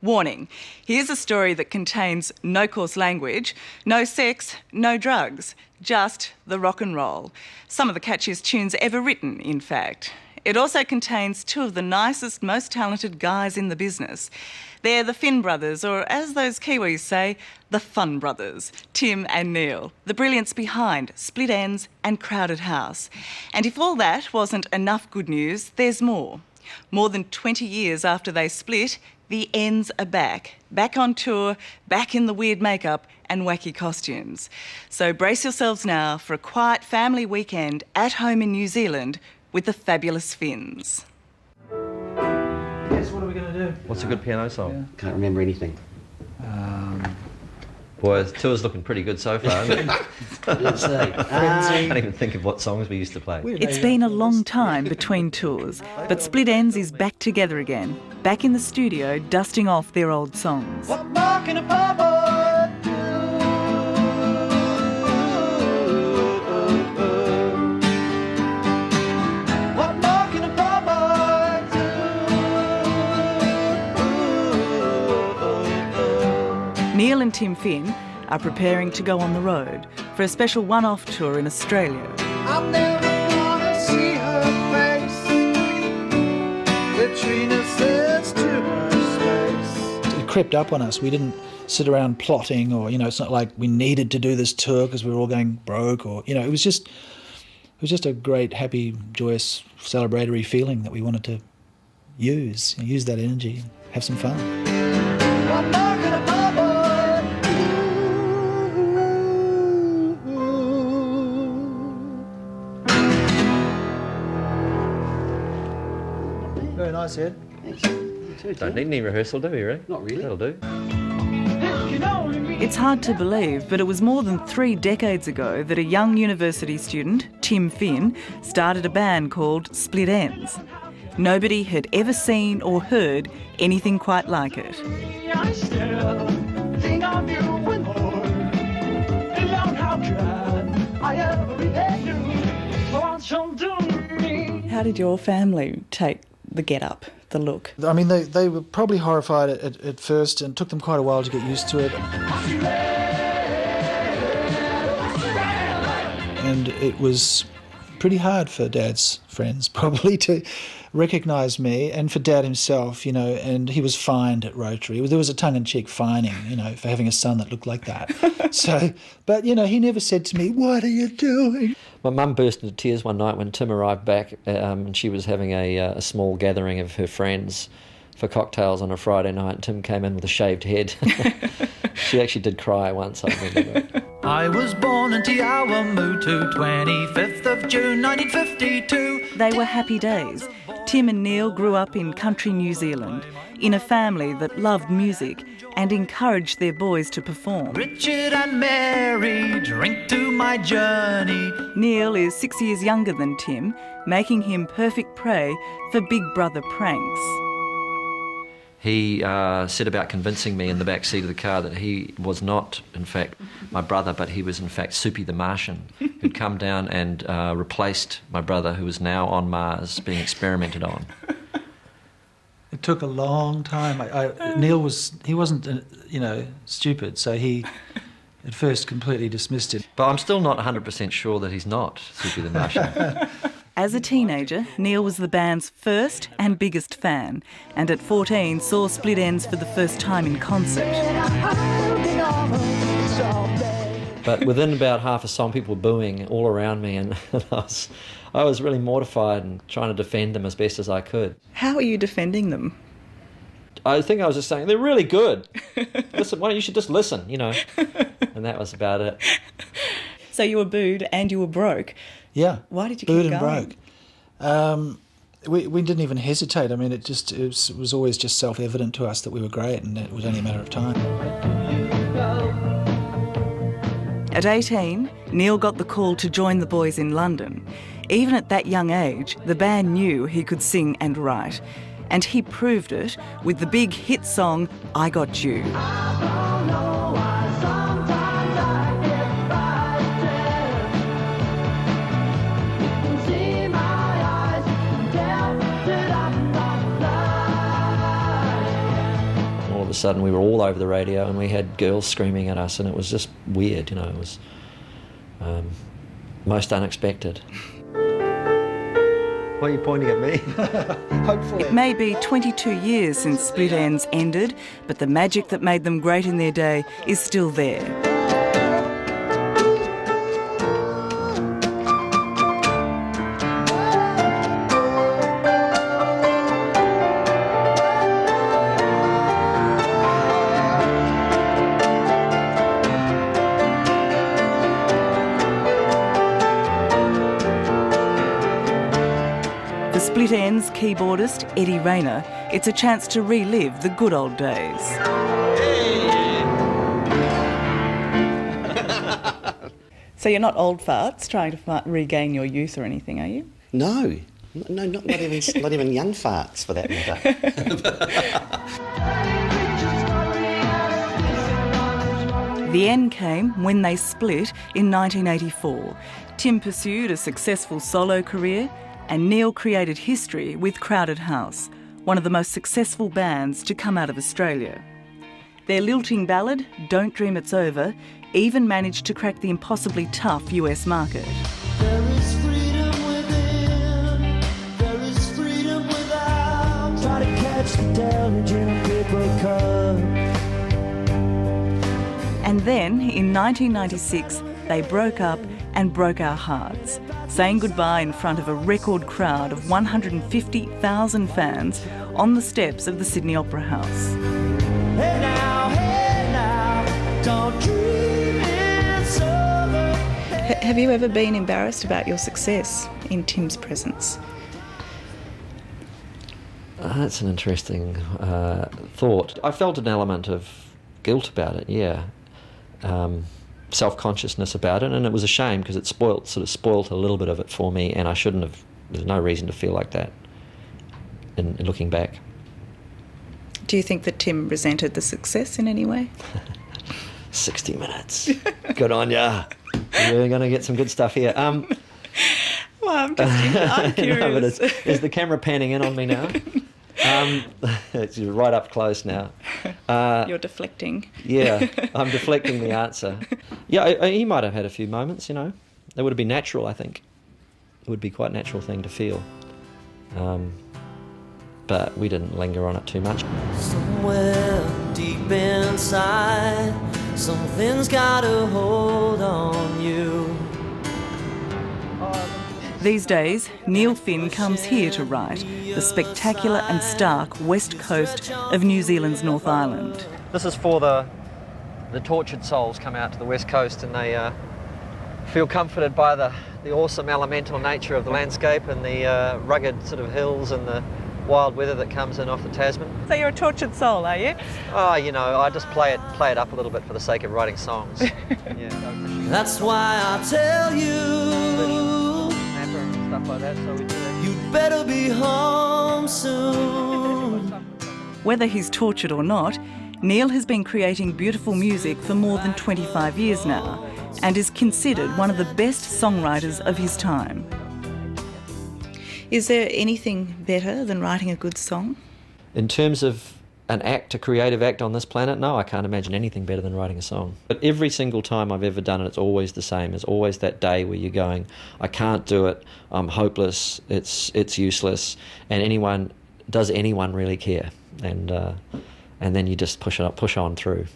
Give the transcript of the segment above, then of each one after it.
Warning, here's a story that contains no coarse language, no sex, no drugs, just the rock and roll. Some of the catchiest tunes ever written, in fact. It also contains two of the nicest, most talented guys in the business. They're the Finn brothers, or as those Kiwis say, the Fun brothers, Tim and Neil, the brilliance behind Split Enz and Crowded House. And if all that wasn't enough good news, there's more. More than 20 years after they split, the Enz are back on tour, back in the weird makeup and wacky costumes. So brace yourselves now for a quiet family weekend at home in New Zealand with the fabulous Finns. Yes, what are we going to do? What's a good piano song? Yeah. Can't remember anything. Boy, the tour's looking pretty good so far, isn't it? Let's see. I can't even think of what songs we used to play. It's been a long time between tours, but Split Enz is back together again, back in the studio dusting off their old songs. What more can a poor boy do? What more can a poor boy do? Neil and Tim Finn are preparing to go on the road for a special one-off tour in Australia. I'm never gonna see her face. Between us it's too much space. It crept up on us. We didn't sit around plotting or, it's not like we needed to do this tour because we were all going broke or, it was just a great, happy, joyous, celebratory feeling that we wanted to use that energy, have some fun. What more can a poor boy do? Very nice, Ed. Thanks. Don't need any rehearsal, do we, really? Not really. That'll do. It's hard to believe, but it was more than 3 decades ago that a young university student, Tim Finn, started a band called Split Enz. Nobody had ever seen or heard anything quite like it. I still think of you and more. And learn how glad I every day do. What you'll do me. How did your family take the get-up, the look? I mean, they were probably horrified at first and it took them quite a while to get used to it. And it was pretty hard for Dad's friends probably to recognise me, and for Dad himself, and he was fined at Rotary. There was a tongue-in-cheek fining, for having a son that looked like that. So, but, he never said to me, "What are you doing?" My mum burst into tears one night when Tim arrived back and she was having a small gathering of her friends for cocktails on a Friday night, and Tim came in with a shaved head. She actually did cry once, I remember that. I was born in Te Awamutu, 25th of June 1952. They were happy days. Tim and Neil grew up in country New Zealand, in a family that loved music and encouraged their boys to perform. Richard and Mary, drink to my journey. Neil is 6 years younger than Tim, making him perfect prey for Big Brother pranks. He set about convincing me in the back seat of the car that he was not, in fact, my brother, but he was, in fact, Soupy the Martian, who'd come down and replaced my brother, who was now on Mars, being experimented on. It took a long time. Neil wasn't, stupid, so he at first completely dismissed it. But I'm still not 100% sure that he's not Soupy the Martian. As a teenager, Neil was the band's first and biggest fan, and at 14 saw Split Enz for the first time in concert. But within about half a song, people were booing all around me, and I was really mortified and trying to defend them as best as I could. How are you defending them? I think I was just saying, they're really good. Listen, you should just listen, And that was about it. So you were booed and you were broke. Yeah. Why did you booed keep and going? broke. We didn't even hesitate. I mean, it was always just self-evident to us that we were great, and it was only a matter of time. At 18, Neil got the call to join the boys in London. Even at that young age, the band knew he could sing and write. And he proved it with the big hit song, I Got You. of a sudden we were all over the radio and we had girls screaming at us, and it was just weird, you know. It was most unexpected. Why are you pointing at me? Hopefully. It may be 22 years since Split Enz ended, but the magic that made them great in their day is still there. For Split Enz keyboardist Eddie Rayner, it's a chance to relive the good old days. So you're not old farts trying to regain your youth or anything, are you? No, not even young farts for that matter. The end came when they split in 1984. Tim pursued a successful solo career, and Neil created history with Crowded House, one of the most successful bands to come out of Australia. Their lilting ballad, Don't Dream It's Over, even managed to crack the impossibly tough US market. There is freedom within, there is freedom without. Try to catch the deluge in a paper cup. And then, in 1996, they broke up and broke our hearts, saying goodbye in front of a record crowd of 150,000 fans on the steps of the Sydney Opera House. Hey now, don't dream it's over. Have you ever been embarrassed about your success in Tim's presence? That's an interesting thought. I felt an element of guilt about it, yeah. Self-consciousness about it, and it was a shame because it sort of spoilt a little bit of it for me, and I shouldn't have. There's no reason to feel like that in looking back. Do you think that Tim resented the success in any way? 60 minutes. Good on ya. You're going to get some good stuff here. Well, I'm curious. No, but is the camera panning in on me now? It's right up close now. You're deflecting. Yeah, I'm deflecting the answer. Yeah, he might have had a few moments, you know. It would have been natural, I think. It would be quite a natural thing to feel. But we didn't linger on it too much. Somewhere deep inside, something's got a hold on you. These days, Neil Finn comes here to write, the spectacular and stark west coast of New Zealand's North Island. This is for the tortured souls come out to the west coast, and they feel comforted by the awesome elemental nature of the landscape and the rugged sort of hills and the wild weather that comes in off the Tasman. So you're a tortured soul, are you? Oh, you know, I just play it up a little bit for the sake of writing songs. Yeah, That's why I tell you, and stuff like that, so we do that. you'd better be home soon. Whether he's tortured or not, Neil has been creating beautiful music for more than 25 years now and is considered one of the best songwriters of his time. Is there anything better than writing a good song? In terms of a creative act on this planet, no, I can't imagine anything better than writing a song. But every single time I've ever done it, it's always the same. It's always that day where you're going, I can't do it, I'm hopeless, it's useless, and does anyone really care? And then you just push on through.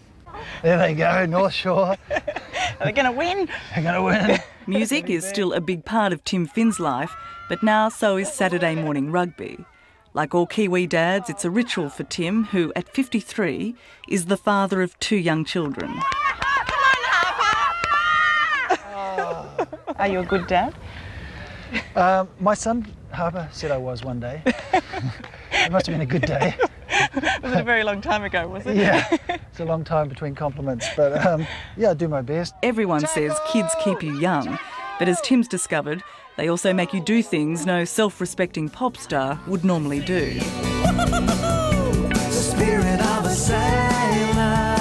There they go, North Shore. Are they going to win? They're going to win. Music is still a big part of Tim Finn's life, but now so is Saturday morning rugby. Like all Kiwi dads, it's a ritual for Tim, who at 53 is the father of 2 young children. Are you a good dad? My son, Harper, said I was one day. It must have been a good day. Was it a very long time ago, was it? Yeah, it's a long time between compliments, but yeah, I do my best. Everyone says kids keep you young, but as Tim's discovered, they also make you do things no self-respecting pop star would normally do. The spirit of a sailor,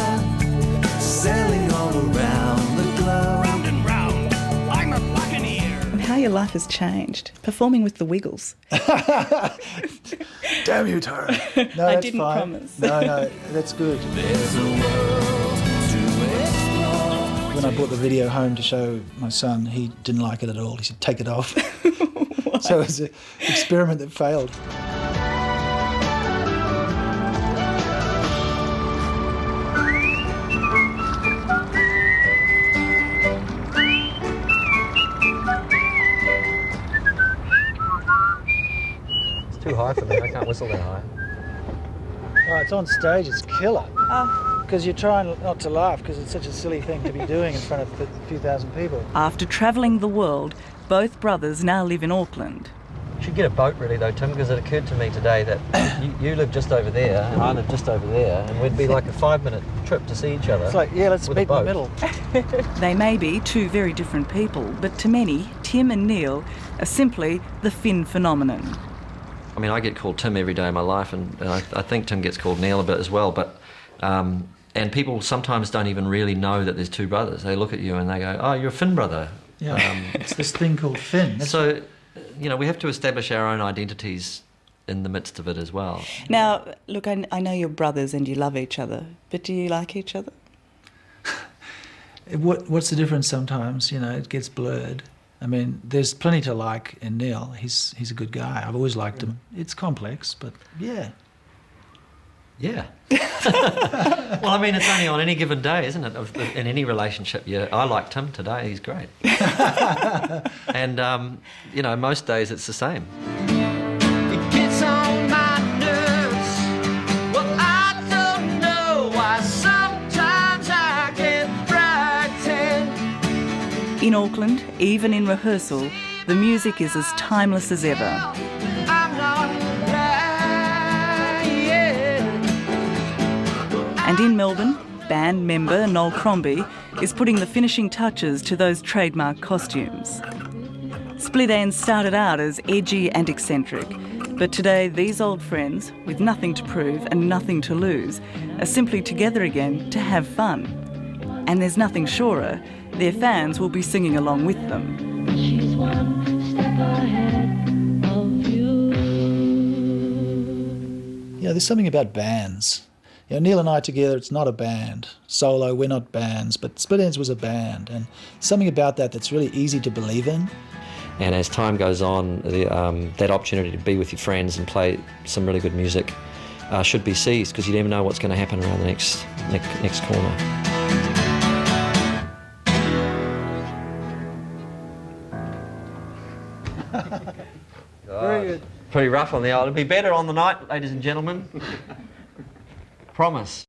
sailing all around the globe. Round and round, I'm a buccaneer. How are you your life has changed, performing with the Wiggles. Damn you, Tara. No, I that's didn't fine. promise. No, that's good. There's a world to explore. When I brought the video home to show my son, he didn't like it at all. He said, take it off. So it was an experiment that failed. Too high for me. I can't whistle that high. Oh, it's on stage, it's killer. Because you're trying not to laugh because it's such a silly thing to be doing in front of a few thousand people. After travelling the world, both brothers now live in Auckland. You should get a boat really though, Tim, because it occurred to me today that you live just over there and I live just over there, and we'd be like a 5-minute trip to see each other. It's like, yeah, let's with a meet in the boat. middle. They may be two very different people, but to many, Tim and Neil are simply the Finn phenomenon. I mean, I get called Tim every day of my life, and I think Tim gets called Neil a bit as well, but and people sometimes don't even really know that there's two brothers. They look at you and they go, oh, you're a Finn brother. Yeah, it's this thing called Finn. So, you know, we have to establish our own identities in the midst of it as well. Now, look, I know you're brothers and you love each other, but do you like each other? What's the difference sometimes? You know, it gets blurred. I mean, there's plenty to like in Neil. He's a good guy. I've always liked him. It's complex, but yeah. Yeah. Well, I mean, it's only on any given day, isn't it? In any relationship, yeah. I liked him today. He's great. And, you know, most days it's the same. It gets on my nerves. Well, I don't know why sometimes I get frightened. In Auckland, even in rehearsal, the music is as timeless as ever. I'm not lying. And in Melbourne, band member Noel Crombie is putting the finishing touches to those trademark costumes. Split Enz started out as edgy and eccentric, but today these old friends, with nothing to prove and nothing to lose, are simply together again to have fun. And there's nothing surer, their fans will be singing along with them. She's one step ahead of you. You know, there's something about bands. You know, Neil and I together, it's not a band. Solo, we're not bands, but Split Enz was a band, and something about that that's really easy to believe in. And as time goes on, that opportunity to be with your friends and play some really good music should be seized, because you never know what's going to happen around the next corner. Very good. Pretty rough on the old. It'll be better on the night, ladies and gentlemen. Promise.